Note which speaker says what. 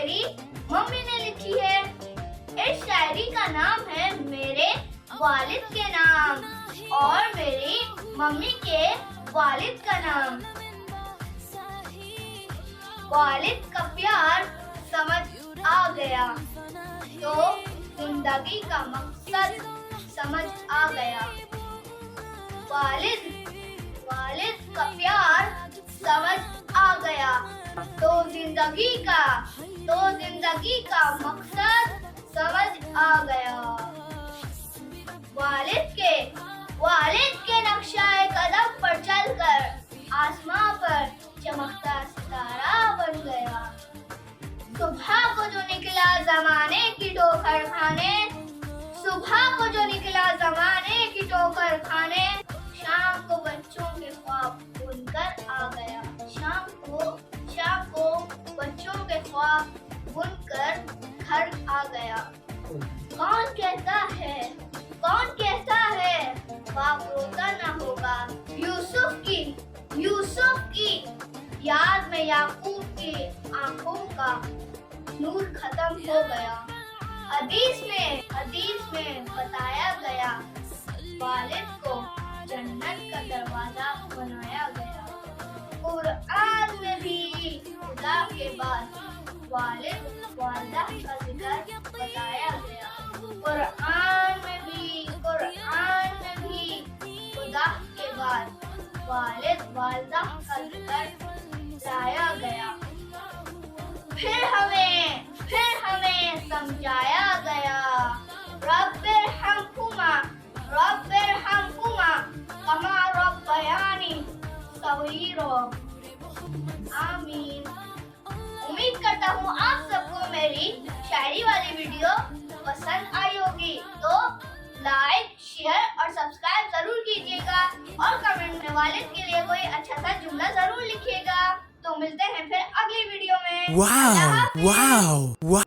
Speaker 1: मेरी मम्मी ने लिखी है। इस शायरी का नाम है मेरे वालिद के नाम और मेरी मम्मी के वालिद का नाम। वालिद का प्यार समझ आ गया तो जिंदगी का मकसद समझ आ गया। वालिद का प्यार समझ आ गया तो जिंदगी का मकसद समझ आ गया। वालिद के नक्शाए कदम पर चलकर आसमां पर चमकता सितारा बन गया। सुबह को जो निकला जमाने की ठोकर खाने, शाम को बच्चों के ख्वाब बुनकर आ गया। शाम को बच्चों के ख्वाब बुनकर घर आ गया। कौन कहता है बाप रोता ना होगा। यूसुफ की याद में याकूब की आंखों का नूर खत्म हो गया। हदीस में बताया गया वालिद को जन्नत का दरवाजा बनाया गया। कुरान में भी खुदा के बाद वालिद वालिदा का जिक्र बताया गया। कुरान में भी खुदा के बाद वालिद वालिदा का जिक्र बताया गया। फिर हमें समझाया गया रब्बिरहमहुमा कमा रब्बयानी सगीरा। आमीन। उम्मीद करता हूँ आप सबको मेरी शायरी वाली वीडियो पसंद आई होगी, तो लाइक, शेयर और सब्सक्राइब जरूर कीजिएगा और कमेंट में वालिद के लिए कोई अच्छा सा जुमला जरूर लिखिएगा। तो मिलते हैं फिर अगली वीडियो में।
Speaker 2: वाओ।